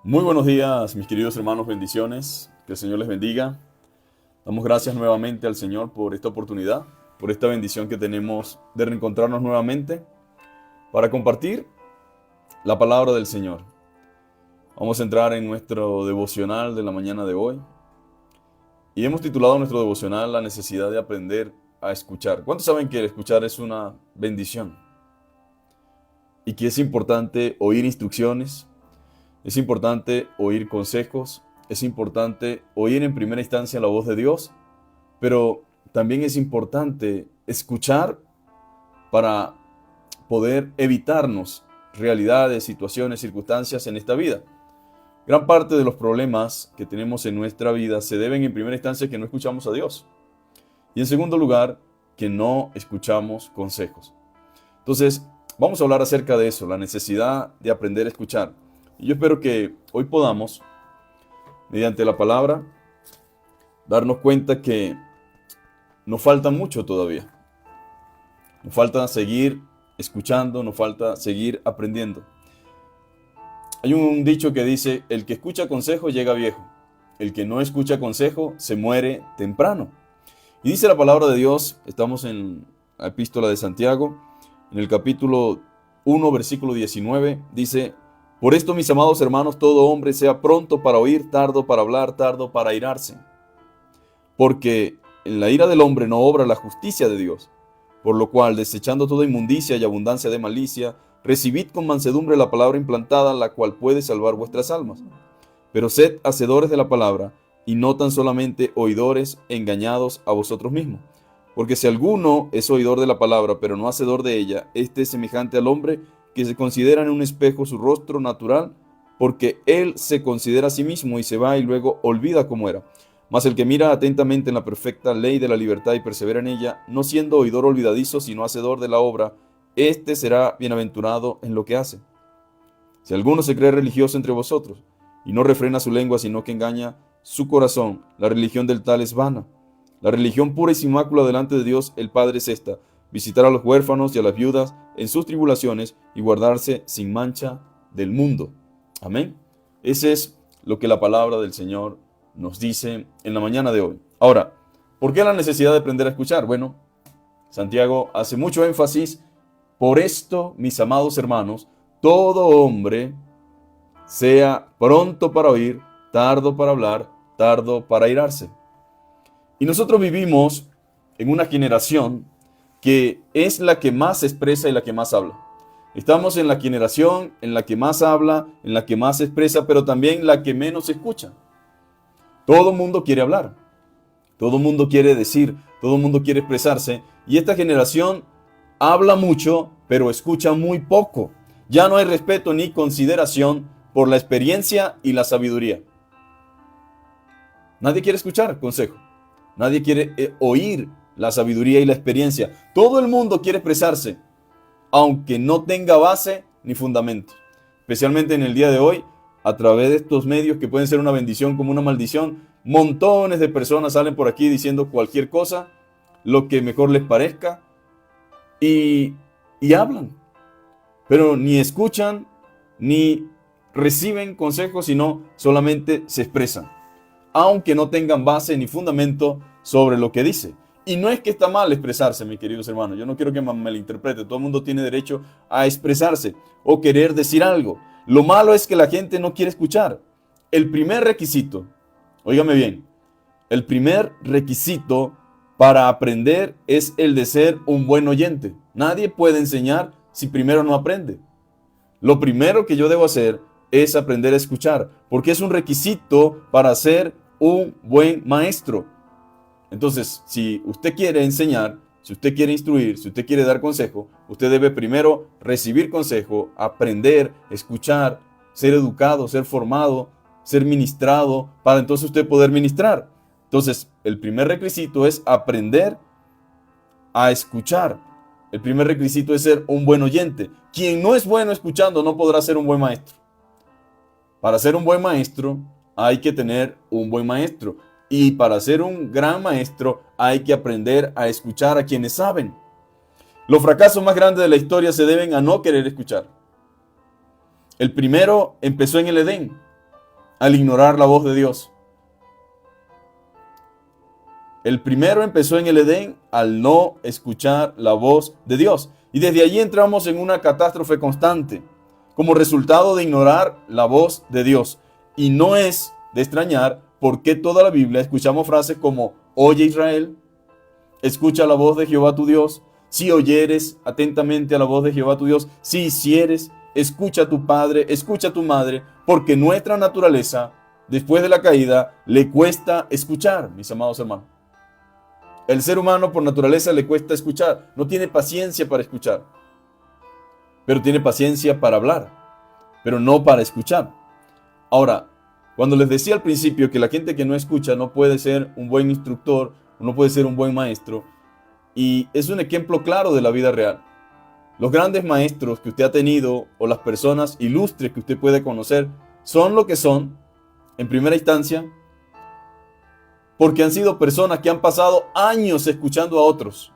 Muy buenos días, mis queridos hermanos, bendiciones, que el Señor les bendiga. Damos gracias nuevamente al Señor por esta oportunidad, por esta bendición que tenemos de reencontrarnos nuevamente para compartir la palabra del Señor. Vamos a entrar en nuestro devocional de la mañana de hoy y hemos titulado nuestro devocional La necesidad de aprender a escuchar. ¿Cuántos saben que el escuchar es una bendición? Y que es importante oír instrucciones, es importante oír consejos, es importante oír en primera instancia la voz de Dios, pero también es importante escuchar para poder evitarnos realidades, situaciones, circunstancias en esta vida. Gran parte de los problemas que tenemos en nuestra vida se deben en primera instancia a que no escuchamos a Dios y en segundo lugar que no escuchamos consejos. Entonces, vamos a hablar acerca de eso, la necesidad de aprender a escuchar. Y yo espero que hoy podamos, mediante la palabra, darnos cuenta que nos falta mucho todavía. Nos falta seguir escuchando, nos falta seguir aprendiendo. Hay un dicho que dice, el que escucha consejo llega viejo, el que no escucha consejo se muere temprano. Y dice la palabra de Dios, estamos en la epístola de Santiago, en el capítulo 1, versículo 19, dice, por esto, mis amados hermanos, todo hombre sea pronto para oír, tardo para hablar, tardo para airarse. Porque en la ira del hombre no obra la justicia de Dios. Por lo cual, desechando toda inmundicia y abundancia de malicia, recibid con mansedumbre la palabra implantada, la cual puede salvar vuestras almas. Pero sed hacedores de la palabra, y no tan solamente oidores, engañados a vosotros mismos. Porque si alguno es oidor de la palabra, pero no hacedor de ella, este es semejante al hombre que se considera en un espejo su rostro natural, porque él se considera a sí mismo y se va y luego olvida cómo era. Mas el que mira atentamente en la perfecta ley de la libertad y persevera en ella, no siendo oidor olvidadizo, sino hacedor de la obra, éste será bienaventurado en lo que hace. Si alguno se cree religioso entre vosotros, y no refrena su lengua, sino que engaña su corazón, la religión del tal es vana. La religión pura y sin mácula delante de Dios el Padre es esta: visitar a los huérfanos y a las viudas en sus tribulaciones y guardarse sin mancha del mundo. Amén. Ese es lo que la palabra del Señor nos dice en la mañana de hoy. Ahora, ¿por qué la necesidad de aprender a escuchar? Bueno, Santiago hace mucho énfasis. Por esto, mis amados hermanos, todo hombre sea pronto para oír, tardo para hablar, tardo para airarse. Y nosotros vivimos en una generación que es la que más expresa y la que más habla. Estamos en la generación en la que más habla, en la que más expresa, pero también la que menos escucha. Todo el mundo quiere hablar, todo el mundo quiere decir, todo el mundo quiere expresarse, y esta generación habla mucho, pero escucha muy poco. Ya no hay respeto ni consideración por la experiencia y la sabiduría. Nadie quiere escuchar consejo. Nadie quiere oír la sabiduría y la experiencia. Todo el mundo quiere expresarse, aunque no tenga base ni fundamento. Especialmente en el día de hoy, a través de estos medios que pueden ser una bendición como una maldición, montones de personas salen por aquí diciendo cualquier cosa, lo que mejor les parezca, y hablan. Pero ni escuchan, ni reciben consejos, sino solamente se expresan, aunque no tengan base ni fundamento sobre lo que dice. Y no es que está mal expresarse, mis queridos hermanos. Yo no quiero que me malinterprete. Todo el mundo tiene derecho a expresarse o querer decir algo. Lo malo es que la gente no quiere escuchar. El primer requisito, óigame bien, el primer requisito para aprender es el de ser un buen oyente. Nadie puede enseñar si primero no aprende. Lo primero que yo debo hacer es aprender a escuchar, porque es un requisito para ser un buen maestro. Entonces, si usted quiere enseñar, si usted quiere instruir, si usted quiere dar consejo, usted debe primero recibir consejo, aprender, escuchar, ser educado, ser formado, ser ministrado, para entonces usted poder ministrar. Entonces, el primer requisito es aprender a escuchar. El primer requisito es ser un buen oyente. Quien no es bueno escuchando no podrá ser un buen maestro. Para ser un buen maestro hay que tener un buen maestro. Y para ser un gran maestro hay que aprender a escuchar a quienes saben. Los fracasos más grandes de la historia se deben a no querer escuchar. El primero empezó en el Edén. al ignorar la voz de Dios. El primero empezó en el Edén al no escuchar la voz de Dios. Y desde allí entramos en una catástrofe constante como resultado de ignorar la voz de Dios. Y no es de extrañar por qué toda la Biblia escuchamos frases como: oye Israel, escucha la voz de Jehová tu Dios. Si oyeres atentamente a la voz de Jehová tu Dios, si hicieres, escucha a tu padre, escucha a tu madre, porque nuestra naturaleza, después de la caída, le cuesta escuchar, mis amados hermanos. El ser humano por naturaleza le cuesta escuchar, no tiene paciencia para escuchar, pero tiene paciencia para hablar, pero no para escuchar. Ahora, cuando les decía al principio que la gente que no escucha no puede ser un buen instructor, no puede ser un buen maestro, y es un ejemplo claro de la vida real. Los grandes maestros que usted ha tenido o las personas ilustres que usted puede conocer son lo que son, en primera instancia, porque han sido personas que han pasado años escuchando a otros,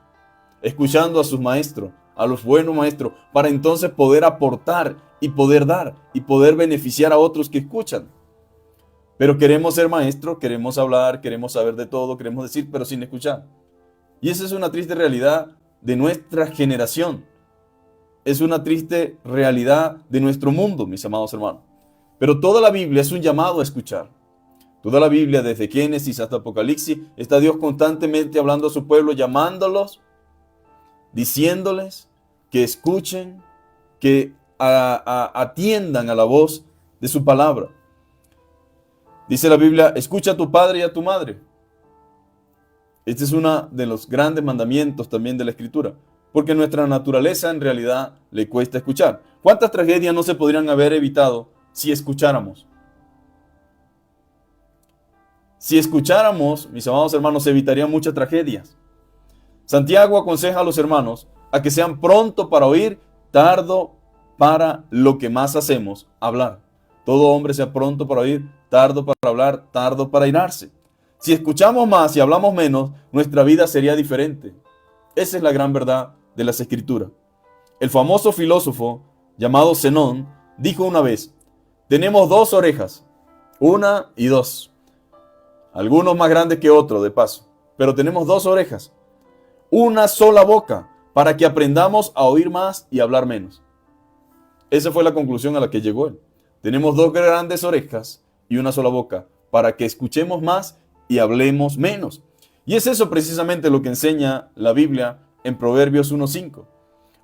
escuchando a sus maestros, a los buenos maestros, para entonces poder aportar y poder dar y poder beneficiar a otros que escuchan. Pero queremos ser maestros, queremos hablar, queremos saber de todo, queremos decir, pero sin escuchar. Y esa es una triste realidad de nuestra generación. Es una triste realidad de nuestro mundo, mis amados hermanos. Pero toda la Biblia es un llamado a escuchar. Toda la Biblia, desde Génesis hasta Apocalipsis, está Dios constantemente hablando a su pueblo, llamándolos, diciéndoles que escuchen, que atiendan a la voz de su palabra. Dice la Biblia: escucha a tu padre y a tu madre. Este es uno de los grandes mandamientos también de la Escritura, porque nuestra naturaleza en realidad le cuesta escuchar. ¿Cuántas tragedias no se podrían haber evitado si escucháramos? Si escucháramos, mis amados hermanos, se evitarían muchas tragedias. Santiago aconseja a los hermanos a que sean pronto para oír, tardo para lo que más hacemos, hablar. Todo hombre sea pronto para oír, tardo para hablar, tardo para irarse. Si escuchamos más y hablamos menos, nuestra vida sería diferente. Esa es la gran verdad de las Escrituras. El famoso filósofo llamado Zenón dijo una vez: tenemos dos orejas, una y dos. Algunos más grandes que otros, de paso. Pero tenemos dos orejas, una sola boca, para que aprendamos a oír más y hablar menos. Esa fue la conclusión a la que llegó él. Tenemos dos grandes orejas y una sola boca, para que escuchemos más y hablemos menos. Y es eso precisamente lo que enseña la Biblia en Proverbios 1:5.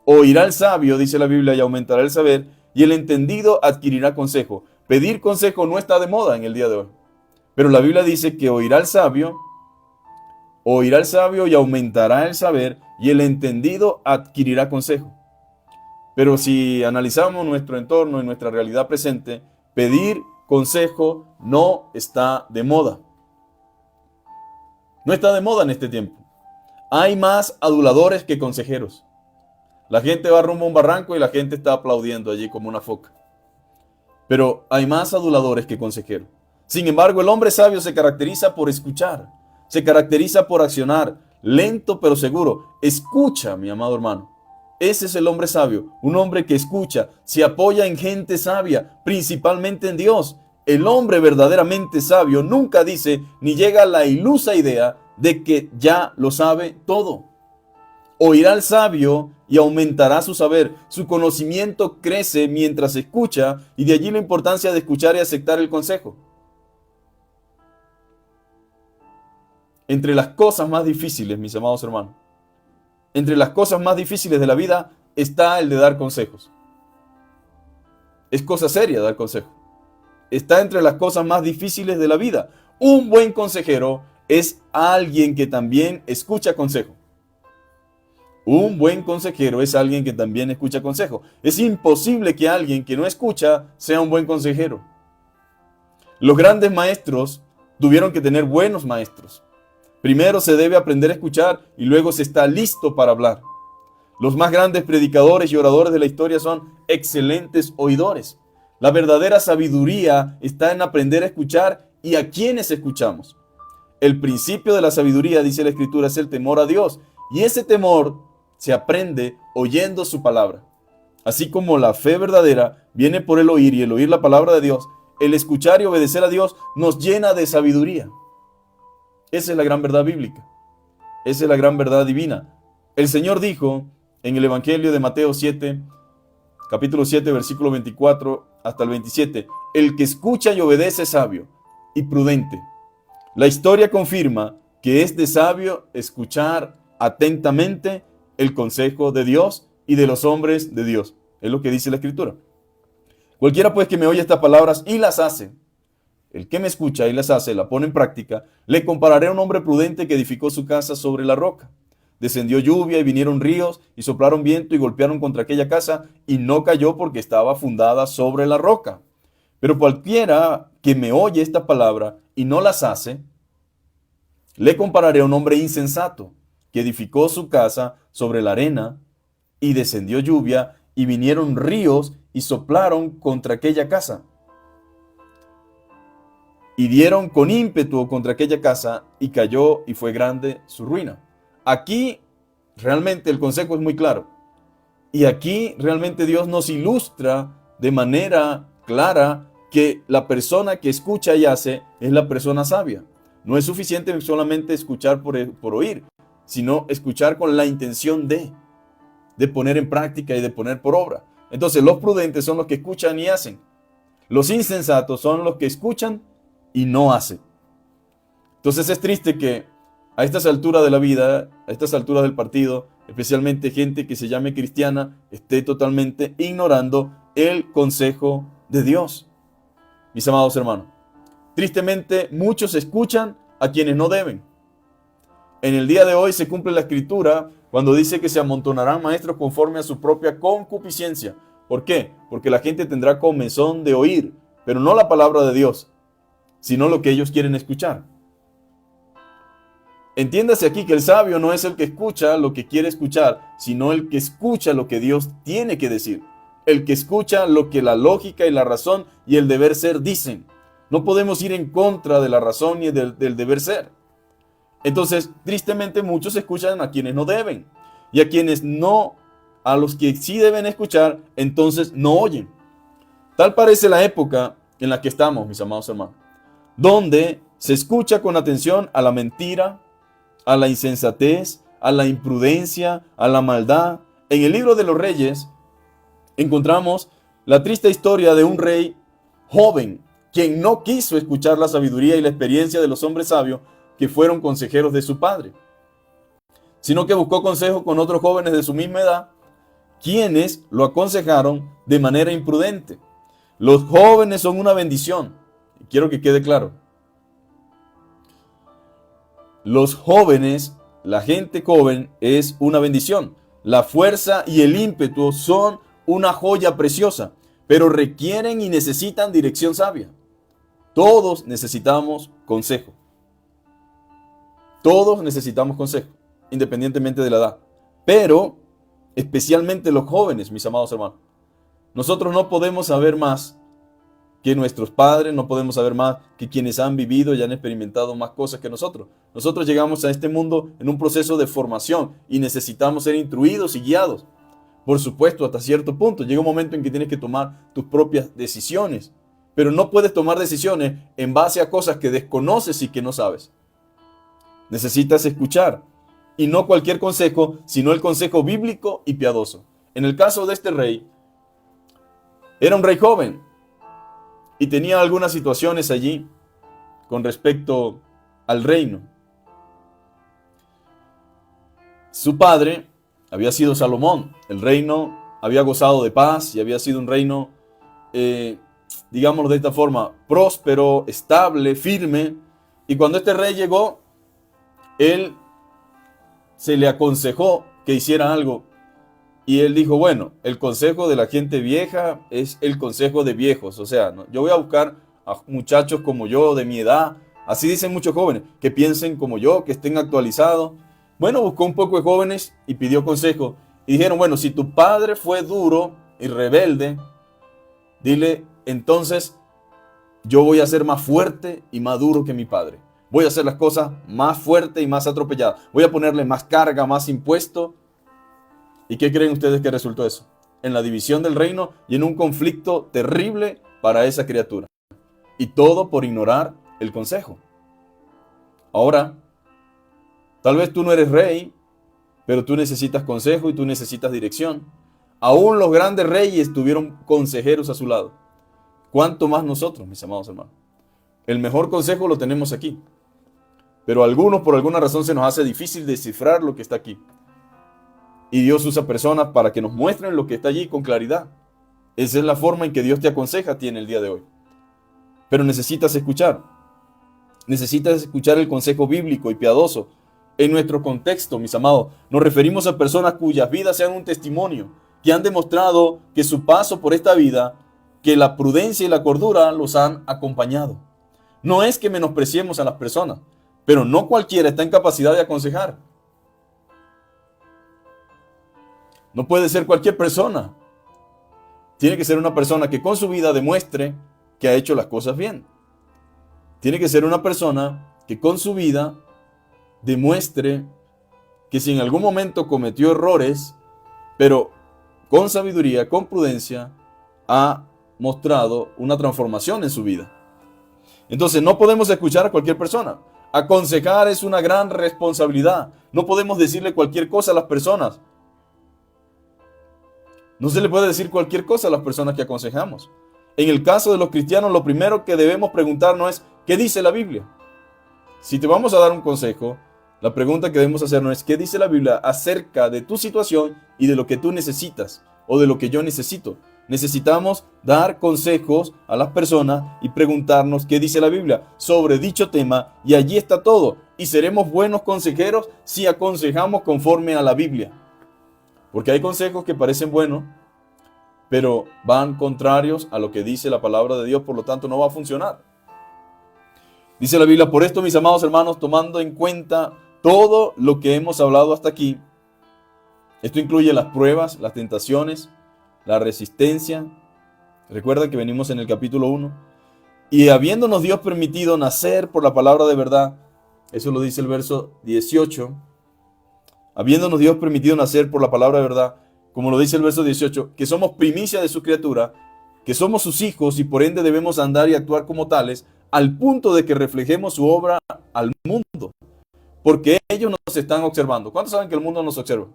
Oirá el sabio, dice la Biblia, y aumentará el saber, y el entendido adquirirá consejo. Pedir consejo no está de moda en el día de hoy. Pero la Biblia dice que oirá el sabio y aumentará el saber, y el entendido adquirirá consejo. Pero si analizamos nuestro entorno y nuestra realidad presente, pedir consejo no está de moda. No está de moda en este tiempo. Hay más aduladores que consejeros. La gente va rumbo a un barranco y la gente está aplaudiendo allí como una foca. Pero hay más aduladores que consejeros. Sin embargo, el hombre sabio se caracteriza por escuchar, se caracteriza por accionar, lento pero seguro. Escucha, mi amado hermano. Ese es el hombre sabio, un hombre que escucha, se apoya en gente sabia, principalmente en Dios. El hombre verdaderamente sabio nunca dice ni llega a la ilusa idea de que ya lo sabe todo. Oirá al sabio y aumentará su saber. Su conocimiento crece mientras escucha, y de allí la importancia de escuchar y aceptar el consejo. Entre las cosas más difíciles, mis amados hermanos, entre las cosas más difíciles de la vida está el de dar consejos. Es cosa seria dar consejos. Está entre las cosas más difíciles de la vida. Un buen consejero es alguien que también escucha consejo. Un buen consejero es alguien que también escucha consejo. Es imposible que alguien que no escucha sea un buen consejero. Los grandes maestros tuvieron que tener buenos maestros. Primero se debe aprender a escuchar y luego se está listo para hablar. Los más grandes predicadores y oradores de la historia son excelentes oidores. La verdadera sabiduría está en aprender a escuchar y a quienes escuchamos. El principio de la sabiduría, dice la Escritura, es el temor a Dios. Y ese temor se aprende oyendo su palabra. Así como la fe verdadera viene por el oír y el oír la palabra de Dios, el escuchar y obedecer a Dios nos llena de sabiduría. Esa es la gran verdad bíblica. Esa es la gran verdad divina. El Señor dijo en el Evangelio de Mateo 7, capítulo 7, versículo 24 hasta el 27, el que escucha y obedece es sabio y prudente. La historia confirma que es de sabio escuchar atentamente el consejo de Dios y de los hombres de Dios. Es lo que dice la Escritura. Cualquiera pues que me oye estas palabras y las hace, el que me escucha y las hace, la pone en práctica, le compararé a un hombre prudente que edificó su casa sobre la roca. Descendió lluvia y vinieron ríos y soplaron viento y golpearon contra aquella casa y no cayó porque estaba fundada sobre la roca. Pero cualquiera que me oye esta palabra y no las hace, le compararé a un hombre insensato que edificó su casa sobre la arena y descendió lluvia y vinieron ríos y soplaron contra aquella casa. Y dieron con ímpetu contra aquella casa y cayó y fue grande su ruina. Aquí realmente el consejo es muy claro. Y aquí realmente Dios nos ilustra de manera clara que la persona que escucha y hace es la persona sabia. No es suficiente solamente escuchar por oír, sino escuchar con la intención de poner en práctica y de poner por obra. Entonces los prudentes son los que escuchan y hacen. Los insensatos son los que escuchan y no hacen. Entonces es triste que a estas alturas de la vida, a estas alturas del partido, especialmente gente que se llame cristiana, esté totalmente ignorando el consejo de Dios. Mis amados hermanos, tristemente muchos escuchan a quienes no deben. En el día de hoy se cumple la Escritura cuando dice que se amontonarán maestros conforme a su propia concupiscencia. ¿Por qué? Porque la gente tendrá comezón de oír, pero no la palabra de Dios, sino lo que ellos quieren escuchar. Entiéndase aquí que el sabio no es el que escucha lo que quiere escuchar, sino el que escucha lo que Dios tiene que decir. El que escucha lo que la lógica y la razón y el deber ser dicen. No podemos ir en contra de la razón y del deber ser. Entonces, tristemente muchos escuchan a quienes no deben. Y a quienes no, a los que sí deben escuchar, entonces no oyen. Tal parece la época en la que estamos, mis amados hermanos, donde se escucha con atención a la mentira, a la insensatez, a la imprudencia, a la maldad. En el libro de los Reyes encontramos la triste historia de un rey joven, quien no quiso escuchar la sabiduría y la experiencia de los hombres sabios que fueron consejeros de su padre, sino que buscó consejo con otros jóvenes de su misma edad, quienes lo aconsejaron de manera imprudente. Los jóvenes son una bendición. Quiero que quede claro. Los jóvenes, la gente joven es una bendición. La fuerza y el ímpetu son una joya preciosa, pero requieren y necesitan dirección sabia. Todos necesitamos consejo. Todos necesitamos consejo, independientemente de la edad. Pero, especialmente los jóvenes, mis amados hermanos. Nosotros no podemos saber más que nuestros padres, no podemos saber más que quienes han vivido y han experimentado más cosas que nosotros. Nosotros llegamos a este mundo en un proceso de formación y necesitamos ser instruidos y guiados. Por supuesto, hasta cierto punto. Llega un momento en que tienes que tomar tus propias decisiones. Pero no puedes tomar decisiones en base a cosas que desconoces y que no sabes. Necesitas escuchar. Y no cualquier consejo, sino el consejo bíblico y piadoso. En el caso de este rey, era un rey joven. Y tenía algunas situaciones allí con respecto al reino. Su padre había sido Salomón. El reino había gozado de paz y había sido un reino, digámoslo de esta forma, próspero, estable, firme. Y cuando este rey llegó, él se le aconsejó que hiciera algo. Y él dijo, bueno, el consejo de la gente vieja es el consejo de viejos. O sea, ¿no? Yo voy a buscar a muchachos como yo, de mi edad. Así dicen muchos jóvenes, que piensen como yo, que estén actualizados. Bueno, buscó un poco de jóvenes y pidió consejo. Y dijeron, bueno, si tu padre fue duro y rebelde, dile, entonces yo voy a ser más fuerte y más duro que mi padre. Voy a hacer las cosas más fuertes y más atropelladas. Voy a ponerle más carga, más impuesto. ¿Y qué creen ustedes que resultó eso? En la división del reino y en un conflicto terrible para esa criatura. Y todo por ignorar el consejo. Ahora, tal vez tú no eres rey, pero tú necesitas consejo y tú necesitas dirección. Aún los grandes reyes tuvieron consejeros a su lado. ¿Cuánto más nosotros, mis amados hermanos? El mejor consejo lo tenemos aquí. Pero a algunos, por alguna razón, se nos hace difícil descifrar lo que está aquí. Y Dios usa personas para que nos muestren lo que está allí con claridad. Esa es la forma en que Dios te aconseja a ti en el día de hoy. Pero necesitas escuchar. Necesitas escuchar el consejo bíblico y piadoso. En nuestro contexto, mis amados, nos referimos a personas cuyas vidas sean un testimonio, que han demostrado que su paso por esta vida, que la prudencia y la cordura los han acompañado. No es que menospreciemos a las personas, pero no cualquiera está en capacidad de aconsejar. No puede ser cualquier persona. Tiene que ser una persona que con su vida demuestre que ha hecho las cosas bien. Tiene que ser una persona que con su vida demuestre que si en algún momento cometió errores, pero con sabiduría, con prudencia, ha mostrado una transformación en su vida. Entonces no podemos escuchar a cualquier persona. Aconsejar es una gran responsabilidad. No podemos decirle cualquier cosa a las personas. No se le puede decir cualquier cosa a las personas que aconsejamos. En el caso de los cristianos, lo primero que debemos preguntarnos es, ¿qué dice la Biblia? Si te vamos a dar un consejo, la pregunta que debemos hacernos es, ¿qué dice la Biblia acerca de tu situación y de lo que tú necesitas o de lo que yo necesito? Necesitamos dar consejos a las personas y preguntarnos qué dice la Biblia sobre dicho tema, y allí está todo. Y seremos buenos consejeros si aconsejamos conforme a la Biblia. Porque hay consejos que parecen buenos, pero van contrarios a lo que dice la palabra de Dios, por lo tanto no va a funcionar. Dice la Biblia, por esto, mis amados hermanos, tomando en cuenta todo lo que hemos hablado hasta aquí, esto incluye las pruebas, las tentaciones, la resistencia. Recuerda que venimos en el capítulo 1. Y habiéndonos Dios permitido nacer por la palabra de verdad, eso lo dice el verso 18, habiéndonos Dios permitido nacer por la palabra de verdad, como lo dice el verso 18, que somos primicia de su criatura, que somos sus hijos y por ende debemos andar y actuar como tales, al punto de que reflejemos su obra al mundo, porque ellos nos están observando. ¿Cuántos saben que el mundo nos observa?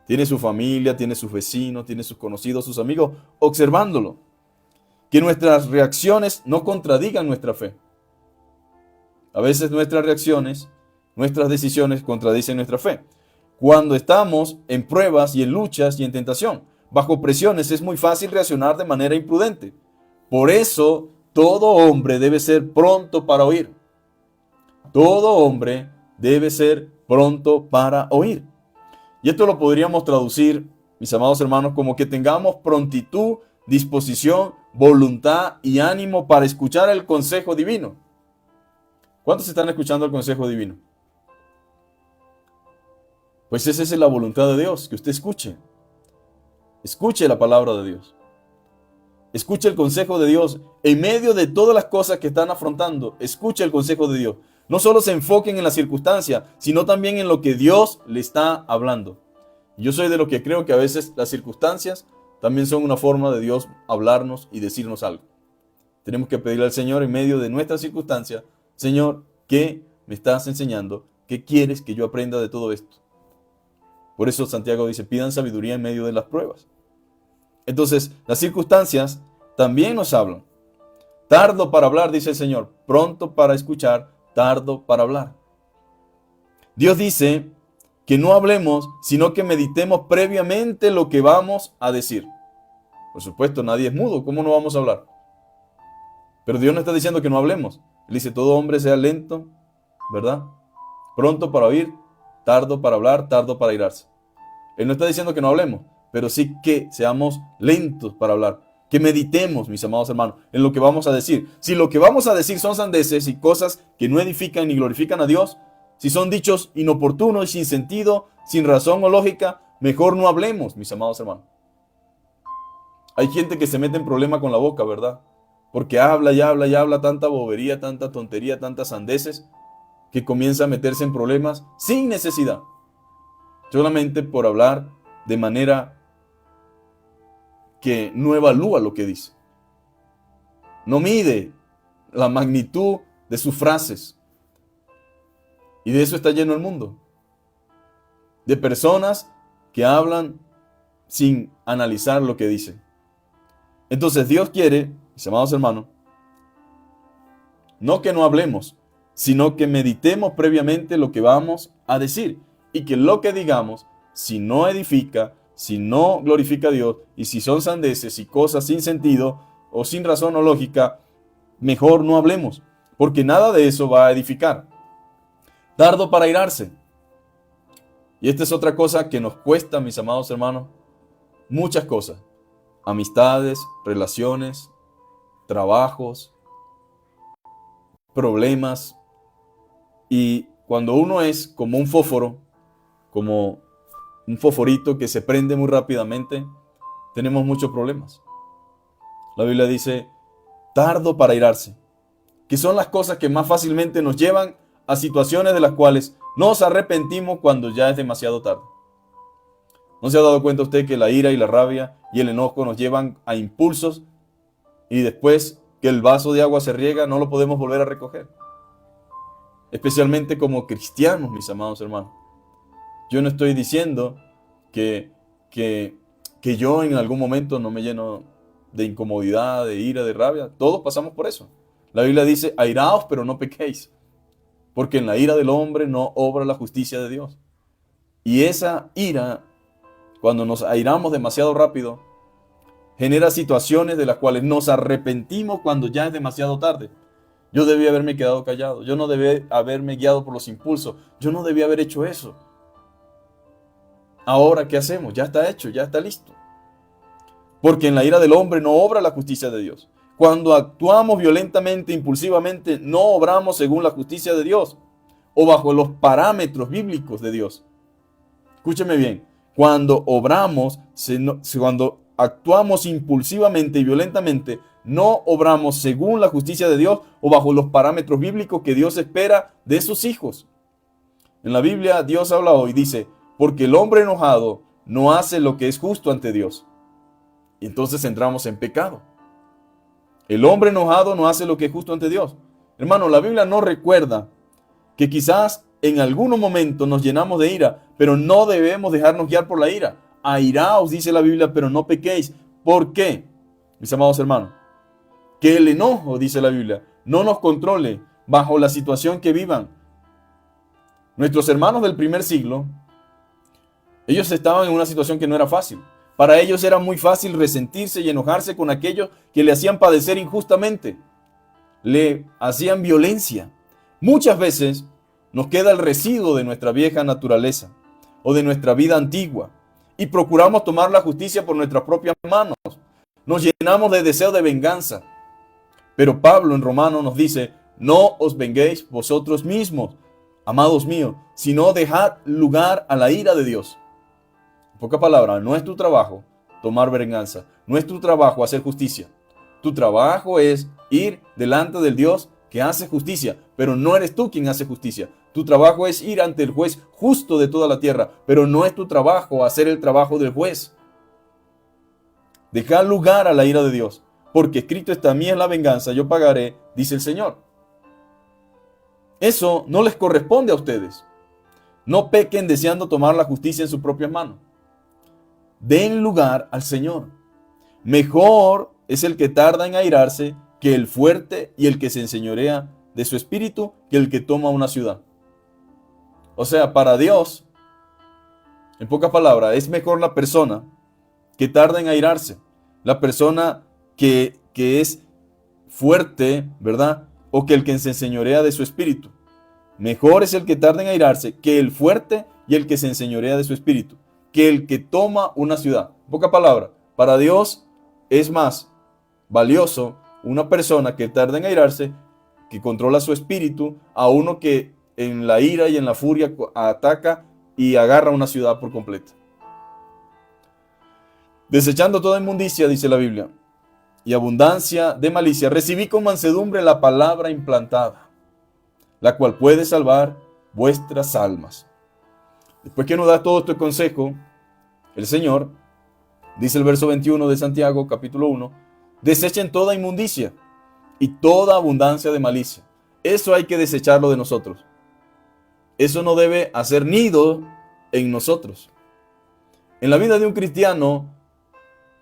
Tiene su familia, tiene sus vecinos, tiene sus conocidos, sus amigos, observándolo. Que nuestras reacciones no contradigan nuestra fe. A veces nuestras reacciones, nuestras decisiones contradicen nuestra fe. Cuando estamos en pruebas y en luchas y en tentación, bajo presiones, es muy fácil reaccionar de manera imprudente. Por eso, todo hombre debe ser pronto para oír. Todo hombre debe ser pronto para oír. Y esto lo podríamos traducir, mis amados hermanos, como que tengamos prontitud, disposición, voluntad y ánimo para escuchar el consejo divino. ¿Cuántos están escuchando el consejo divino? Pues esa es la voluntad de Dios, que usted escuche. Escuche la palabra de Dios. Escuche el consejo de Dios. En medio de todas las cosas que están afrontando, escuche el consejo de Dios. No solo se enfoquen en la circunstancia, sino también en lo que Dios le está hablando. Yo soy de los que creo que a veces las circunstancias también son una forma de Dios hablarnos y decirnos algo. Tenemos que pedirle al Señor en medio de nuestras circunstancias, Señor, ¿qué me estás enseñando? ¿Qué quieres que yo aprenda de todo esto? Por eso Santiago dice, pidan sabiduría en medio de las pruebas. Entonces, las circunstancias también nos hablan. Tardo para hablar, dice el Señor, pronto para escuchar, tardo para hablar. Dios dice que no hablemos, sino que meditemos previamente lo que vamos a decir. Por supuesto, nadie es mudo, ¿cómo no vamos a hablar? Pero Dios no está diciendo que no hablemos. Él dice, todo hombre sea lento, ¿verdad? Pronto para oír, tardo para hablar, tardo para airarse. Él no está diciendo que no hablemos, pero sí que seamos lentos para hablar. Que meditemos, mis amados hermanos, en lo que vamos a decir. Si lo que vamos a decir son sandeces y cosas que no edifican ni glorifican a Dios, si son dichos inoportunos y sin sentido, sin razón o lógica, mejor no hablemos, mis amados hermanos. Hay gente que se mete en problema con la boca, ¿verdad? Porque habla y habla y habla tanta bobería, tanta tontería, tantas sandeces, que comienza a meterse en problemas sin necesidad. Solamente por hablar de manera que no evalúa lo que dice. No mide la magnitud de sus frases. Y de eso está lleno el mundo. De personas que hablan sin analizar lo que dicen. Entonces Dios quiere, mis amados hermanos, no que no hablemos, sino que meditemos previamente lo que vamos a decir. Y que lo que digamos, si no edifica, si no glorifica a Dios, y si son sandeces y cosas sin sentido, o sin razón o lógica, mejor no hablemos, porque nada de eso va a edificar. Tardo para airarse. Y esta es otra cosa que nos cuesta, mis amados hermanos, muchas cosas. Amistades, relaciones, trabajos, problemas. Y cuando uno es como un fósforo, como un fosforito que se prende muy rápidamente, tenemos muchos problemas. La Biblia dice, tardo para airarse, que son las cosas que más fácilmente nos llevan a situaciones de las cuales nos arrepentimos cuando ya es demasiado tarde. ¿No se ha dado cuenta usted que la ira y la rabia y el enojo nos llevan a impulsos y después que el vaso de agua se riega no lo podemos volver a recoger? Especialmente como cristianos, mis amados hermanos. Yo no estoy diciendo que yo en algún momento no me lleno de incomodidad, de ira, de rabia. Todos pasamos por eso. La Biblia dice, airaos, pero no pequéis. Porque en la ira del hombre no obra la justicia de Dios. Y esa ira, cuando nos airamos demasiado rápido, genera situaciones de las cuales nos arrepentimos cuando ya es demasiado tarde. Yo debí haberme quedado callado. Yo no debí haberme guiado por los impulsos. Yo no debí haber hecho eso. Ahora, ¿qué hacemos? Ya está hecho, ya está listo. Porque en la ira del hombre no obra la justicia de Dios. Cuando actuamos violentamente, impulsivamente, no obramos según la justicia de Dios o bajo los parámetros bíblicos de Dios. Escúcheme bien, cuando cuando actuamos impulsivamente y violentamente, no obramos según la justicia de Dios o bajo los parámetros bíblicos que Dios espera de sus hijos. En la Biblia Dios habla hoy, dice, porque el hombre enojado no hace lo que es justo ante Dios. Y entonces entramos en pecado. El hombre enojado no hace lo que es justo ante Dios. Hermano, la Biblia nos recuerda que quizás en algún momento nos llenamos de ira, pero no debemos dejarnos guiar por la ira. Airaos, dice la Biblia, pero no pequéis. ¿Por qué, mis amados hermanos? Que el enojo, dice la Biblia, no nos controle bajo la situación que vivan. Nuestros hermanos del primer siglo, ellos estaban en una situación que no era fácil. Para ellos era muy fácil resentirse y enojarse con aquellos que le hacían padecer injustamente. Le hacían violencia. Muchas veces nos queda el residuo de nuestra vieja naturaleza o de nuestra vida antigua y procuramos tomar la justicia por nuestras propias manos. Nos llenamos de deseo de venganza. Pero Pablo en Romanos nos dice, no os venguéis vosotros mismos, amados míos, sino dejad lugar a la ira de Dios. En pocas palabras, no es tu trabajo tomar venganza, no es tu trabajo hacer justicia. Tu trabajo es ir delante del Dios que hace justicia, pero no eres tú quien hace justicia. Tu trabajo es ir ante el juez justo de toda la tierra, pero no es tu trabajo hacer el trabajo del juez. Dejar lugar a la ira de Dios, porque escrito está, mía es la venganza, yo pagaré, dice el Señor. Eso no les corresponde a ustedes. No pequen deseando tomar la justicia en sus propias manos. Den lugar al Señor. Mejor es el que tarda en airarse que el fuerte y el que se enseñorea de su espíritu que el que toma una ciudad. O sea, para Dios, en pocas palabras, es mejor la persona que tarda en airarse, la persona que es fuerte, ¿verdad? O que el que se enseñorea de su espíritu. Mejor es el que tarda en airarse que el fuerte y el que se enseñorea de su espíritu, que el que toma una ciudad. En pocas palabras, para Dios es más valioso una persona que tarda en airarse, que controla su espíritu, a uno que en la ira y en la furia ataca y agarra una ciudad por completo. Desechando toda inmundicia, dice la Biblia, y abundancia de malicia, recibí con mansedumbre la palabra implantada, la cual puede salvar vuestras almas. Después que nos da todo este consejo, el Señor, dice el verso 21 de Santiago, capítulo 1, desechen toda inmundicia, y toda abundancia de malicia. Eso hay que desecharlo de nosotros. Eso no debe hacer nido en nosotros. En la vida de un cristiano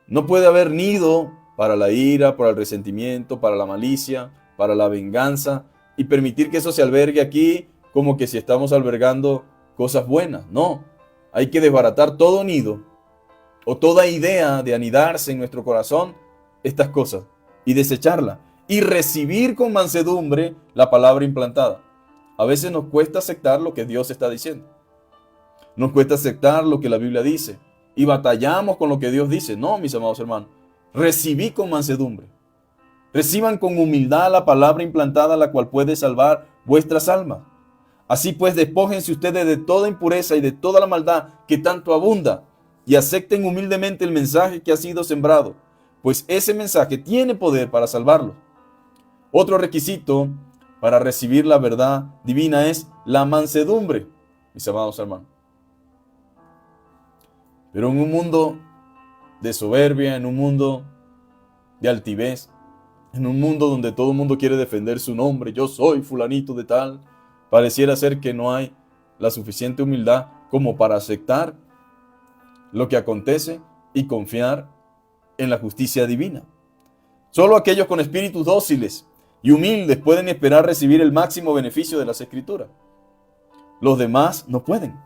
no puede haber nido para la ira, para el resentimiento, para la malicia, para la venganza, y permitir que eso se albergue aquí como que si estamos albergando cosas buenas. No, hay que desbaratar todo nido o toda idea de anidarse en nuestro corazón estas cosas y desecharla y recibir con mansedumbre la palabra implantada. A veces nos cuesta aceptar lo que Dios está diciendo. Nos cuesta aceptar lo que la Biblia dice y batallamos con lo que Dios dice. No, mis amados hermanos, recibí con mansedumbre. Reciban con humildad la palabra implantada, la cual puede salvar vuestras almas. Así pues, despójense ustedes de toda impureza y de toda la maldad que tanto abunda, y acepten humildemente el mensaje que ha sido sembrado, pues ese mensaje tiene poder para salvarlos. Otro requisito para recibir la verdad divina es la mansedumbre, mis amados hermanos. Pero en un mundo de soberbia, en un mundo de altivez, en un mundo donde todo el mundo quiere defender su nombre, yo soy fulanito de tal, pareciera ser que no hay la suficiente humildad como para aceptar lo que acontece y confiar en la justicia divina. Solo aquellos con espíritus dóciles y humildes pueden esperar recibir el máximo beneficio de las Escrituras. Los demás no pueden.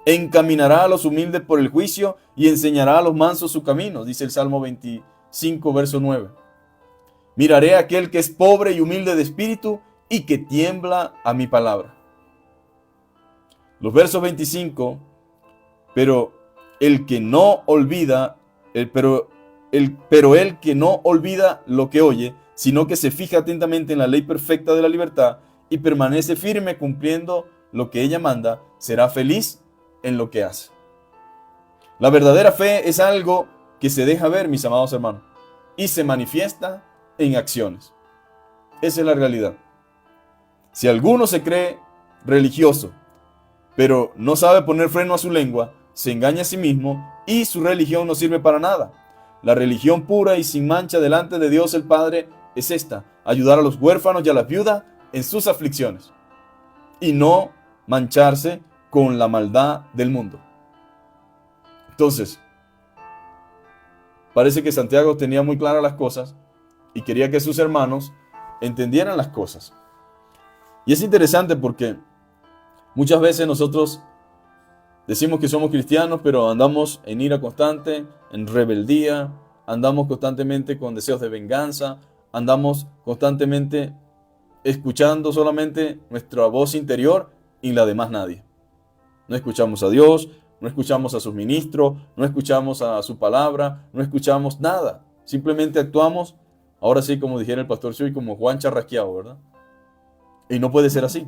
Encaminará a los humildes por el juicio y enseñará a los mansos su camino, dice el Salmo 25, verso 9. Miraré a aquel que es pobre y humilde de espíritu y que tiembla a mi palabra. Los versos 25, pero el que no olvida, pero el que no olvida lo que oye, sino que se fija atentamente en la ley perfecta de la libertad y permanece firme cumpliendo lo que ella manda, será feliz en lo que hace. La verdadera fe es algo que se deja ver, mis amados hermanos, y se manifiesta en acciones. Esa es la realidad. Si alguno se cree religioso, pero no sabe poner freno a su lengua, se engaña a sí mismo y su religión no sirve para nada. La religión pura y sin mancha delante de Dios el Padre es esta: ayudar a los huérfanos y a las viudas en sus aflicciones y no mancharse con la maldad del mundo. Entonces, parece que Santiago tenía muy claras las cosas y quería que sus hermanos entendieran las cosas. Y es interesante porque muchas veces nosotros decimos que somos cristianos, pero andamos en ira constante, en rebeldía, andamos constantemente con deseos de venganza, andamos constantemente escuchando solamente nuestra voz interior y la de más nadie. No escuchamos a Dios, no escuchamos a sus ministros, no escuchamos a su palabra, no escuchamos nada. Simplemente actuamos, ahora sí, como dijera el pastor Chuy, como Juan charrasqueado, ¿verdad? Y no puede ser así.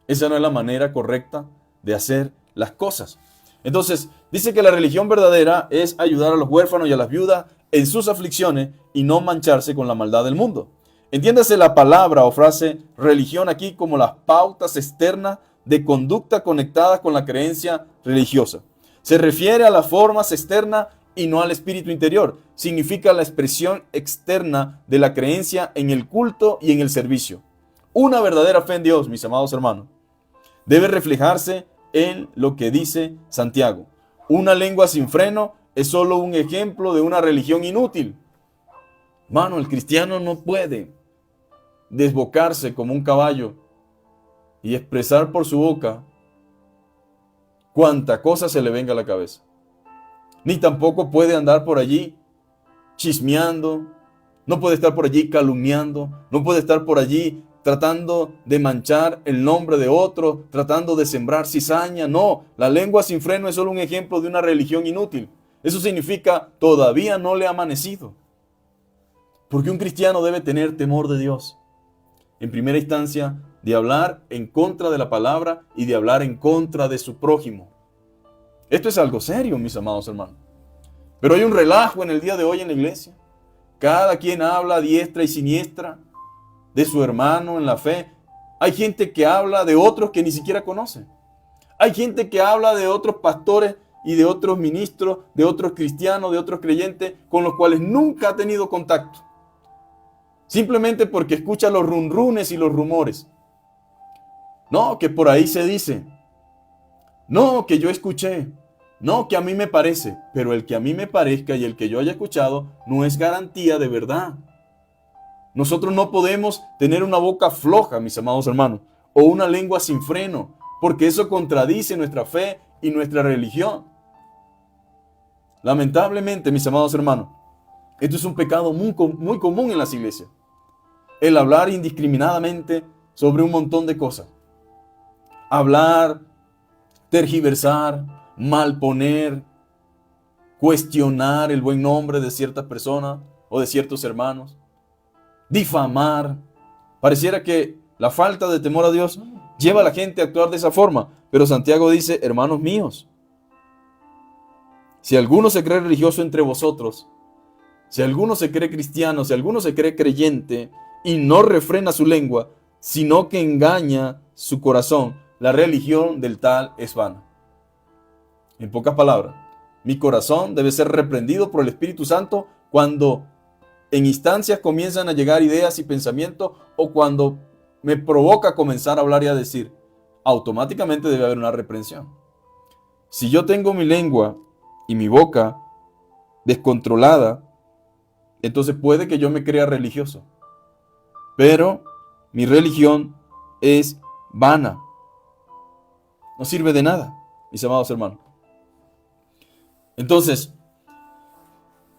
Esa no es la manera correcta de hacer las cosas. Entonces, dice que la religión verdadera es ayudar a los huérfanos y a las viudas en sus aflicciones y no mancharse con la maldad del mundo. Entiéndase la palabra o frase religión aquí como las pautas externas de conducta conectadas con la creencia religiosa. Se refiere a las formas externas y no al espíritu interior. Significa la expresión externa de la creencia en el culto y en el servicio. Una verdadera fe en Dios, mis amados hermanos, debe reflejarse en lo que dice Santiago. Una lengua sin freno es solo un ejemplo de una religión inútil. Hermano, el cristiano no puede desbocarse como un caballo y expresar por su boca cuanta cosa se le venga a la cabeza. Ni tampoco puede andar por allí chismeando, no puede estar por allí calumniando, no puede estar por allí tratando de manchar el nombre de otro, tratando de sembrar cizaña. No, la lengua sin freno es solo un ejemplo de una religión inútil. Eso significa todavía no le ha amanecido. Porque un cristiano debe tener temor de Dios. En primera instancia, de hablar en contra de la palabra y de hablar en contra de su prójimo. Esto es algo serio, mis amados hermanos. Pero hay un relajo en el día de hoy en la iglesia. Cada quien habla a diestra y siniestra de su hermano en la fe. Hay gente que habla de otros que ni siquiera conoce. Hay gente que habla de otros pastores y de otros ministros, de otros cristianos, de otros creyentes con los cuales nunca ha tenido contacto. simplemente porque escucha los runrunes y los rumores. No, que por ahí se dice. No, que yo escuché. No, que a mí me parece. Pero el que a mí me parezca y el que yo haya escuchado no es garantía de verdad. Nosotros no podemos tener una boca floja, mis amados hermanos, o una lengua sin freno, porque eso contradice nuestra fe y nuestra religión. Lamentablemente, mis amados hermanos, esto es un pecado muy común en las iglesias. El hablar indiscriminadamente sobre un montón de cosas. Hablar, tergiversar, malponer, cuestionar el buen nombre de ciertas personas o de ciertos hermanos. Difamar. Pareciera que la falta de temor a Dios lleva a la gente a actuar de esa forma. Pero Santiago dice, hermanos míos, si alguno se cree religioso entre vosotros, si alguno se cree cristiano, si alguno se cree creyente y no refrena su lengua, sino que engaña su corazón, la religión del tal es vana. En pocas palabras, mi corazón debe ser reprendido por el Espíritu Santo cuando en instancias comienzan a llegar ideas y pensamientos o cuando me provoca comenzar a hablar y a decir, automáticamente debe haber una reprensión. Si yo tengo mi lengua y mi boca descontrolada, entonces puede que yo me crea religioso. Pero mi religión es vana. No sirve de nada, mis amados hermanos. Entonces,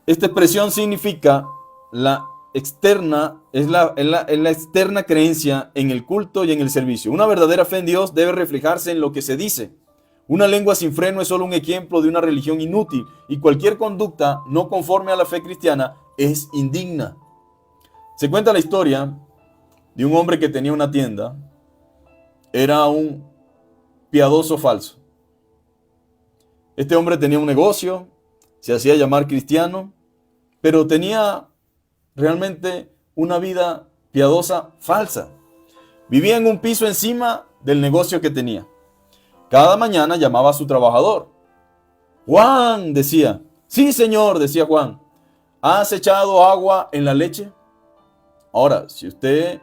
esta expresión significa la externa, es la externa creencia en el culto y en el servicio. Una verdadera fe en Dios debe reflejarse en lo que se dice. Una lengua sin freno es solo un ejemplo de una religión inútil y cualquier conducta no conforme a la fe cristiana es indigna. Se cuenta la historia de un hombre que tenía una tienda. Era un piadoso falso. Este hombre tenía un negocio, se hacía llamar cristiano, pero tenía realmente una vida piadosa falsa. Vivía en un piso encima del negocio que tenía. Cada mañana llamaba a su trabajador. Juan, decía. Sí, señor, decía Juan. ¿Has echado agua en la leche? Ahora, si usted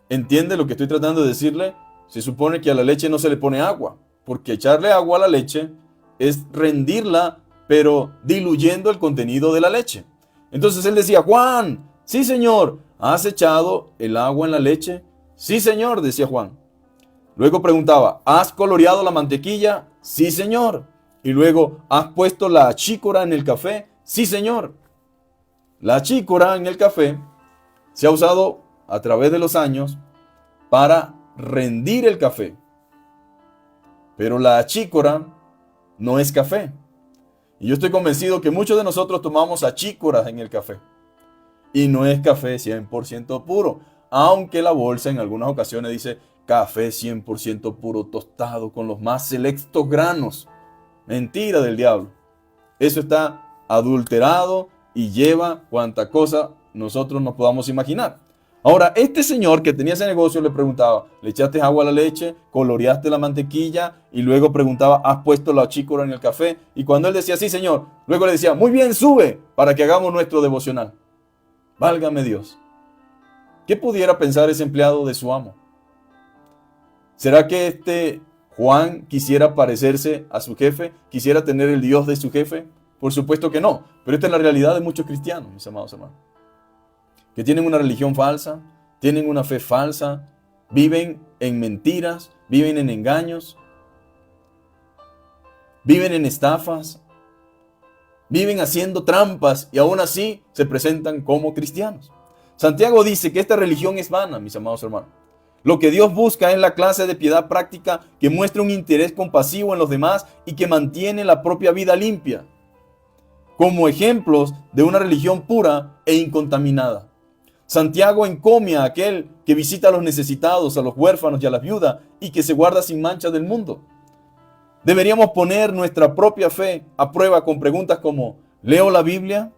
entiende lo que estoy tratando de decirle, se supone que a la leche no se le pone agua, porque echarle agua a la leche es rendirla, pero diluyendo el contenido de la leche. Entonces él decía, Juan, sí señor, ¿has echado el agua en la leche? Sí señor, decía Juan. Luego preguntaba, ¿has coloreado la mantequilla? Sí señor. Y luego, ¿has puesto la achícora en el café? Sí señor. La achícora en el café se ha usado a través de los años para rendir el café. Pero la achícora no es café. Y yo estoy convencido que muchos de nosotros tomamos achícoras en el café. Y no es café 100% puro. Aunque la bolsa en algunas ocasiones dice café 100% puro tostado con los más selectos granos. Mentira del diablo. Eso está adulterado y lleva cuanta cosa nosotros nos podamos imaginar. Ahora, este señor que tenía ese negocio le preguntaba, ¿le echaste agua a la leche? ¿Coloreaste la mantequilla? Y luego preguntaba, ¿has puesto la achícora en el café? Y cuando él decía, sí señor, luego le decía, muy bien, sube para que hagamos nuestro devocional. Válgame Dios. ¿Qué pudiera pensar ese empleado de su amo? ¿Será que este Juan quisiera parecerse a su jefe? ¿Quisiera tener el Dios de su jefe? Por supuesto que no. Pero esta es la realidad de muchos cristianos, mis amados hermanos. Que tienen una religión falsa, tienen una fe falsa, viven en mentiras, viven en engaños, viven en estafas, viven haciendo trampas y aún así se presentan como cristianos. Santiago dice que esta religión es vana, mis amados hermanos. Lo que Dios busca es la clase de piedad práctica que muestra un interés compasivo en los demás y que mantiene la propia vida limpia, como ejemplos de una religión pura e incontaminada. Santiago encomia a aquel que visita a los necesitados, a los huérfanos y a las viudas y que se guarda sin mancha del mundo. Deberíamos poner nuestra propia fe a prueba con preguntas como, ¿leo la Biblia?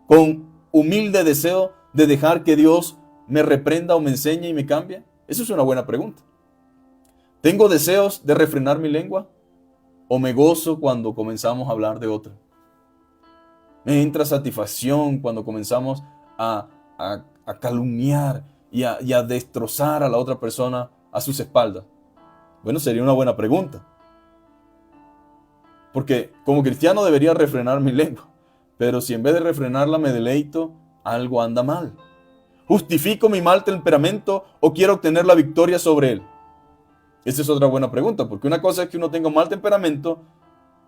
Con humilde deseo de dejar que Dios me reprenda o me enseñe y me cambie. Esa es una buena pregunta. ¿Tengo deseos de refrenar mi lengua? ¿O me gozo cuando comenzamos a hablar de otra? ¿Me entra satisfacción cuando comenzamos a a calumniar y a destrozar a la otra persona a sus espaldas? Bueno, sería una buena pregunta. Porque como cristiano debería refrenar mi lengua. Pero si en vez de refrenarla me deleito, algo anda mal. ¿Justifico mi mal temperamento o quiero obtener la victoria sobre él? Esa es otra buena pregunta, porque una cosa es que uno tenga un mal temperamento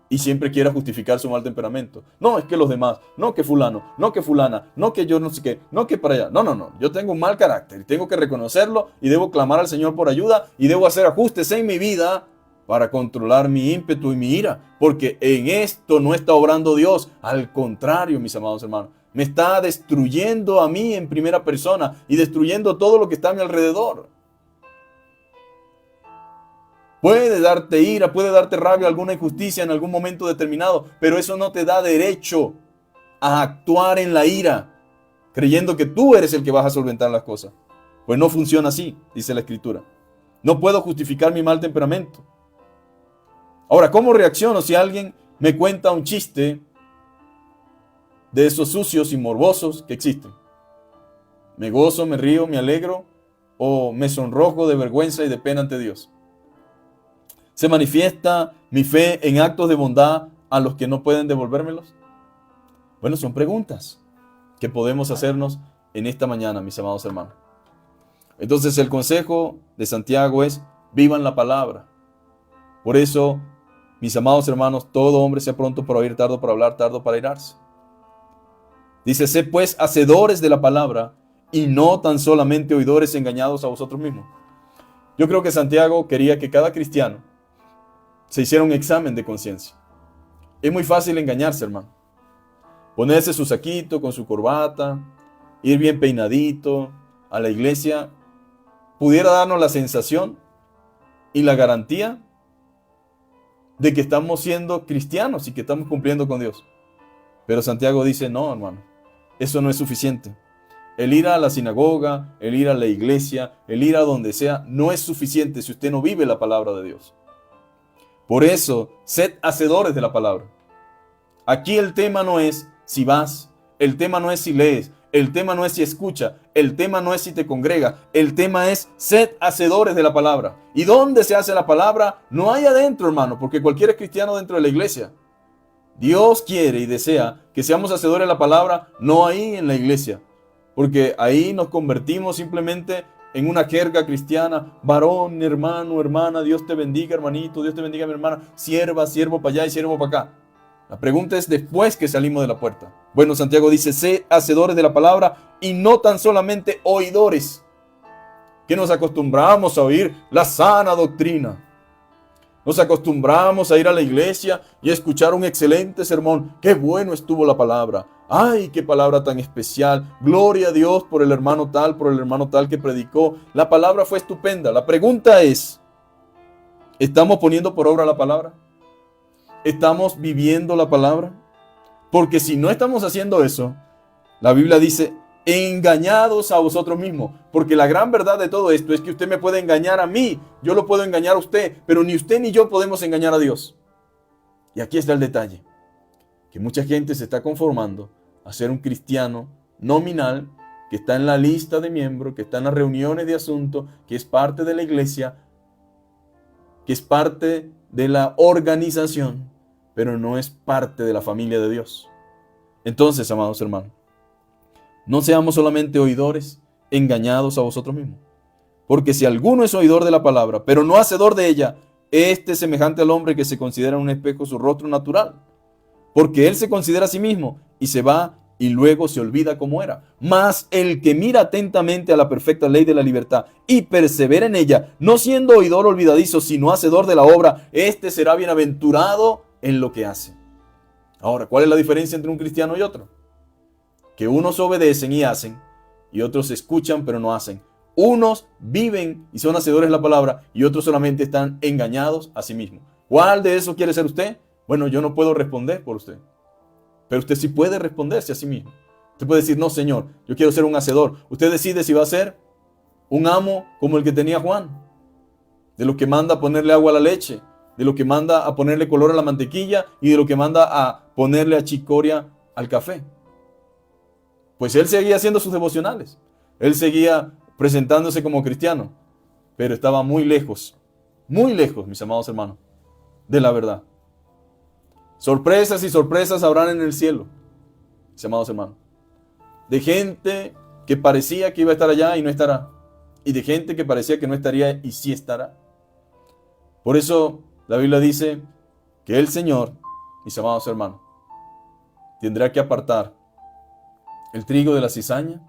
y siempre quiera justificar su mal temperamento. No, es que los demás, no que fulano, no que fulana, no que yo no sé qué, no que para allá. No. Yo tengo un mal carácter y tengo que reconocerlo y debo clamar al Señor por ayuda y debo hacer ajustes en mi vida para controlar mi ímpetu y mi ira. Porque en esto no está obrando Dios. Al contrario, mis amados hermanos, me está destruyendo a mí en primera persona y destruyendo todo lo que está a mi alrededor. Puede darte ira, puede darte rabia, alguna injusticia en algún momento determinado, pero eso no te da derecho a actuar en la ira, creyendo que tú eres el que vas a solventar las cosas. Pues no funciona así, dice la Escritura. No puedo justificar mi mal temperamento. Ahora, ¿cómo reacciono si alguien me cuenta un chiste de esos sucios y morbosos que existen? ¿Me gozo, me río, me alegro o me sonrojo de vergüenza y de pena ante Dios? ¿Se manifiesta mi fe en actos de bondad a los que no pueden devolvérmelos? Bueno, son preguntas que podemos hacernos en esta mañana, mis amados hermanos. Entonces el consejo de Santiago es: vivan la palabra. Por eso, mis amados hermanos, todo hombre sea pronto para oír, tardo para hablar, tardo para airarse. Dice: sé pues hacedores de la palabra y no tan solamente oidores engañados a vosotros mismos. Yo creo que Santiago quería que cada cristiano se hiciera un examen de conciencia. Es muy fácil engañarse, hermano. Ponerse su saquito con su corbata, ir bien peinadito a la iglesia, pudiera darnos la sensación y la garantía de que estamos siendo cristianos y que estamos cumpliendo con Dios. Pero Santiago dice: no, hermano, eso no es suficiente. El ir a la sinagoga, el ir a la iglesia, el ir a donde sea, no es suficiente si usted no vive la palabra de Dios. Por eso, sed hacedores de la palabra. Aquí el tema no es si vas, el tema no es si lees, el tema no es si escuchas, el tema no es si te congregas, el tema es sed hacedores de la palabra. ¿Y dónde se hace la palabra? No hay adentro, hermano, porque cualquiera es cristiano dentro de la iglesia. Dios quiere y desea que seamos hacedores de la palabra, no ahí en la iglesia, porque ahí nos convertimos simplemente en una jerga cristiana: varón, hermano, hermana, Dios te bendiga, hermanito, Dios te bendiga, mi hermana, sierva, siervo para allá y siervo para acá. La pregunta es después que salimos de la puerta. Bueno, Santiago dice: sé hacedores de la palabra y no tan solamente oidores, que nos acostumbramos a oír la sana doctrina. Nos acostumbramos a ir a la iglesia y a escuchar un excelente sermón. ¡Qué bueno estuvo la palabra! ¡Ay, qué palabra tan especial! Gloria a Dios por el hermano tal que predicó. La palabra fue estupenda. La pregunta es: ¿estamos poniendo por obra la palabra? ¿Estamos viviendo la palabra? Porque si no estamos haciendo eso, la Biblia dice: engañados a vosotros mismos. Porque la gran verdad de todo esto es que usted me puede engañar a mí, yo lo puedo engañar a usted, pero ni usted ni yo podemos engañar a Dios. Y aquí está el detalle, que mucha gente se está conformando a ser un cristiano nominal, que está en la lista de miembros, que está en las reuniones de asuntos, que es parte de la iglesia, que es parte de la organización, pero no es parte de la familia de Dios. Entonces, amados hermanos, no seamos solamente oidores, engañados a vosotros mismos. Porque si alguno es oidor de la palabra, pero no hacedor de ella, este es semejante al hombre que se considera en un espejo su rostro natural. Porque él se considera a sí mismo y se va y luego se olvida cómo era. Mas el que mira atentamente a la perfecta ley de la libertad y persevera en ella, no siendo oidor olvidadizo, sino hacedor de la obra, este será bienaventurado en lo que hace. Ahora, ¿cuál es la diferencia entre un cristiano y otro? Que unos obedecen y hacen, y otros escuchan pero no hacen. Unos viven y son hacedores de la palabra, y otros solamente están engañados a sí mismos. ¿Cuál de esos quiere ser usted? Bueno, yo no puedo responder por usted, pero usted sí puede responderse a sí mismo. Usted puede decir: no, Señor, yo quiero ser un hacedor. Usted decide si va a ser un amo como el que tenía Juan, de lo que manda a ponerle agua a la leche, de lo que manda a ponerle color a la mantequilla y de lo que manda a ponerle achicoria al café. Pues él seguía haciendo sus devocionales, Él seguía presentándose como cristiano, pero estaba muy lejos, mis amados hermanos, de la verdad. Sorpresas y sorpresas habrán en el cielo, mis amados hermanos. De gente que parecía que iba a estar allá y no estará. Y de gente que parecía que no estaría y sí estará. Por eso la Biblia dice que el Señor, mis amados hermanos, tendrá que apartar el trigo de la cizaña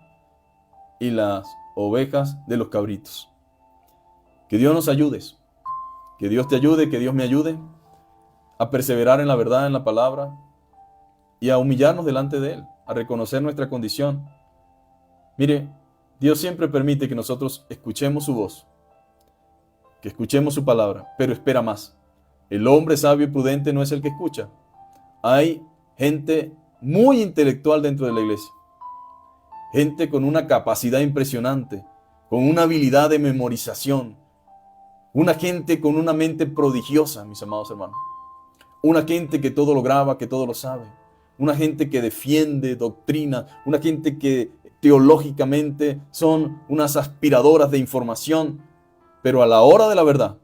y las ovejas de los cabritos. Que Dios nos ayude, que Dios te ayude, que Dios me ayude a perseverar en la verdad, en la palabra, y a humillarnos delante de Él, a reconocer nuestra condición. Mire, Dios siempre permite que nosotros escuchemos su voz, que escuchemos su palabra, pero espera más. El hombre sabio y prudente no es el que escucha. Hay gente muy intelectual dentro de la iglesia, gente con una capacidad impresionante, con una habilidad de memorización, una gente con una mente prodigiosa, mis amados hermanos. Una gente que todo lo graba, que todo lo sabe. Una gente que defiende doctrina, una gente que teológicamente son unas aspiradoras de información, pero a la hora de la verdad,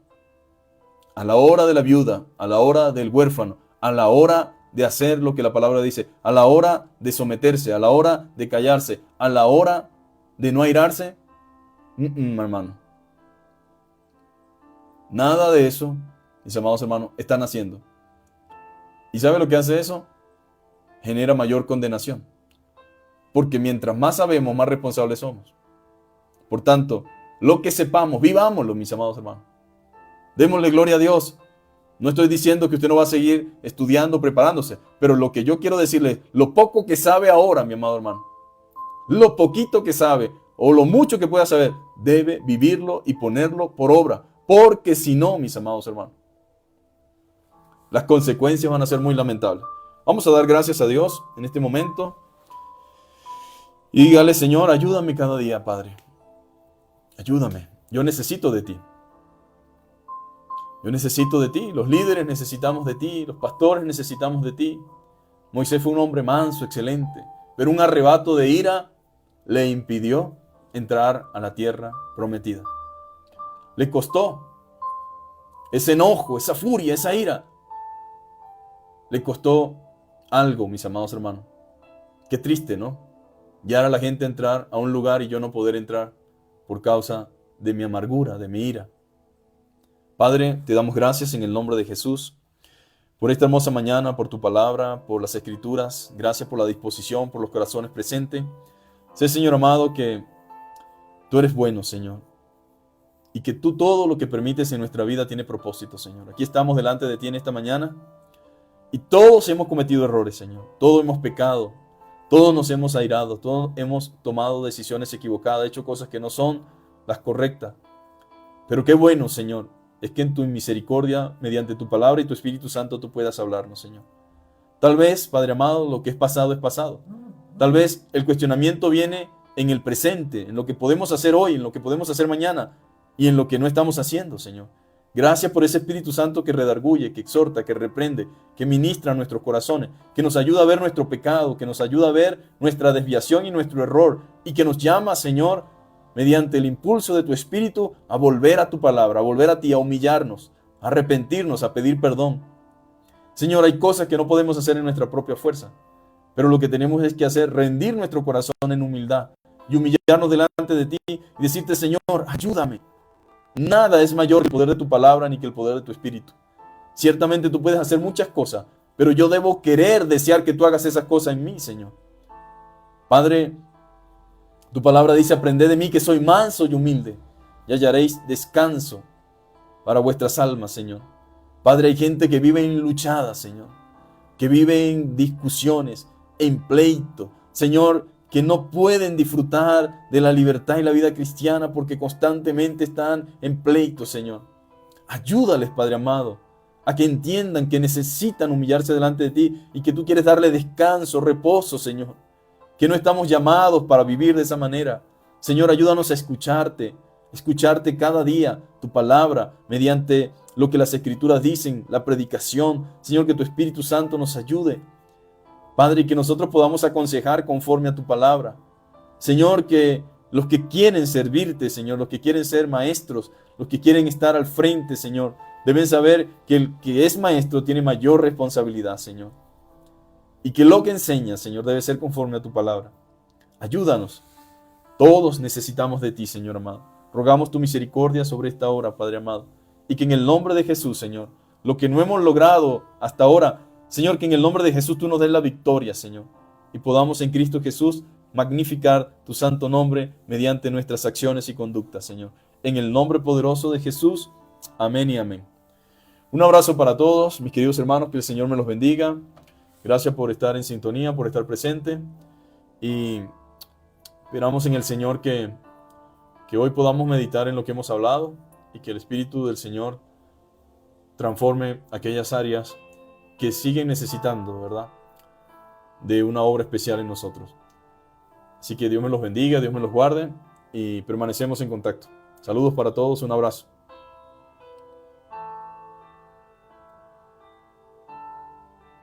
a la hora de la viuda, a la hora del huérfano, a la hora de hacer lo que la palabra dice, a la hora de someterse, a la hora de callarse, a la hora de no airarse, hermano. Nada de eso, mis amados hermanos, están haciendo. ¿Y sabe lo que hace eso? Genera mayor condenación. Porque mientras más sabemos, más responsables somos. Por tanto, lo que sepamos, vivámoslo, mis amados hermanos. Démosle gloria a Dios. No estoy diciendo que usted no va a seguir estudiando, preparándose, pero lo que yo quiero decirle, lo poco que sabe ahora, mi amado hermano, lo poquito que sabe o lo mucho que pueda saber, debe vivirlo y ponerlo por obra, porque si no, mis amados hermanos, las consecuencias van a ser muy lamentables. Vamos a dar gracias a Dios en este momento y dígale: Señor, ayúdame cada día, Padre. Ayúdame, yo necesito de ti. Yo necesito de ti, los líderes necesitamos de ti, los pastores necesitamos de ti. Moisés fue un hombre manso, excelente, pero un arrebato de ira le impidió entrar a la tierra prometida. Le costó ese enojo, esa furia, esa ira. Le costó algo, mis amados hermanos. Qué triste, ¿no? Guiar a la gente a entrar a un lugar y yo no poder entrar por causa de mi amargura, de mi ira. Padre, te damos gracias en el nombre de Jesús por esta hermosa mañana, por tu palabra, por las escrituras. Gracias por la disposición, por los corazones presentes. Sé, Señor amado, que tú eres bueno, Señor, y que tú todo lo que permites en nuestra vida tiene propósito, Señor. Aquí estamos delante de ti en esta mañana y todos hemos cometido errores, Señor. Todos hemos pecado, todos nos hemos airado, todos hemos tomado decisiones equivocadas, hecho cosas que no son las correctas. Pero qué bueno, Señor, es que en tu misericordia, mediante tu palabra y tu Espíritu Santo, tú puedas hablarnos, Señor. Tal vez, Padre amado, lo que es pasado es pasado. Tal vez el cuestionamiento viene en el presente, en lo que podemos hacer hoy, en lo que podemos hacer mañana y en lo que no estamos haciendo, Señor. Gracias por ese Espíritu Santo que redarguye, que exhorta, que reprende, que ministra a nuestros corazones, que nos ayuda a ver nuestro pecado, que nos ayuda a ver nuestra desviación y nuestro error y que nos llama, Señor, mediante el impulso de tu Espíritu, a volver a tu palabra, a volver a ti, a humillarnos, a arrepentirnos, a pedir perdón. Señor, hay cosas que no podemos hacer en nuestra propia fuerza, pero lo que tenemos es que hacer, rendir nuestro corazón en humildad y humillarnos delante de ti y decirte: Señor, ayúdame. Nada es mayor que el poder de tu palabra ni que el poder de tu Espíritu. Ciertamente tú puedes hacer muchas cosas, pero yo debo querer, desear que tú hagas esas cosas en mí, Señor. Padre, tu palabra dice: aprended de mí que soy manso y humilde, y hallaréis descanso para vuestras almas, Señor. Padre, hay gente que vive en luchadas, Señor, que vive en discusiones, en pleito, Señor, que no pueden disfrutar de la libertad y la vida cristiana porque constantemente están en pleito, Señor. Ayúdales, Padre amado, a que entiendan que necesitan humillarse delante de ti y que tú quieres darle descanso, reposo, Señor. Que no estamos llamados para vivir de esa manera. Señor, ayúdanos a escucharte cada día, tu palabra, mediante lo que las Escrituras dicen, la predicación. Señor, que tu Espíritu Santo nos ayude. Padre, y que nosotros podamos aconsejar conforme a tu palabra. Señor, que los que quieren servirte, Señor, los que quieren ser maestros, los que quieren estar al frente, Señor, deben saber que el que es maestro tiene mayor responsabilidad, Señor. Y que lo que enseña, Señor, debe ser conforme a tu palabra. Ayúdanos. Todos necesitamos de ti, Señor amado. Rogamos tu misericordia sobre esta hora, Padre amado. Y que en el nombre de Jesús, Señor, lo que no hemos logrado hasta ahora, Señor, que en el nombre de Jesús tú nos des la victoria, Señor. Y podamos en Cristo Jesús magnificar tu santo nombre mediante nuestras acciones y conductas, Señor. En el nombre poderoso de Jesús. Amén y amén. Un abrazo para todos, mis queridos hermanos. Que el Señor me los bendiga. Gracias por estar en sintonía, por estar presente. Y esperamos en el Señor que hoy podamos meditar en lo que hemos hablado y que el Espíritu del Señor transforme aquellas áreas que siguen necesitando, ¿verdad?, de una obra especial en nosotros. Así que Dios me los bendiga, Dios me los guarde y permanecemos en contacto. Saludos para todos, un abrazo.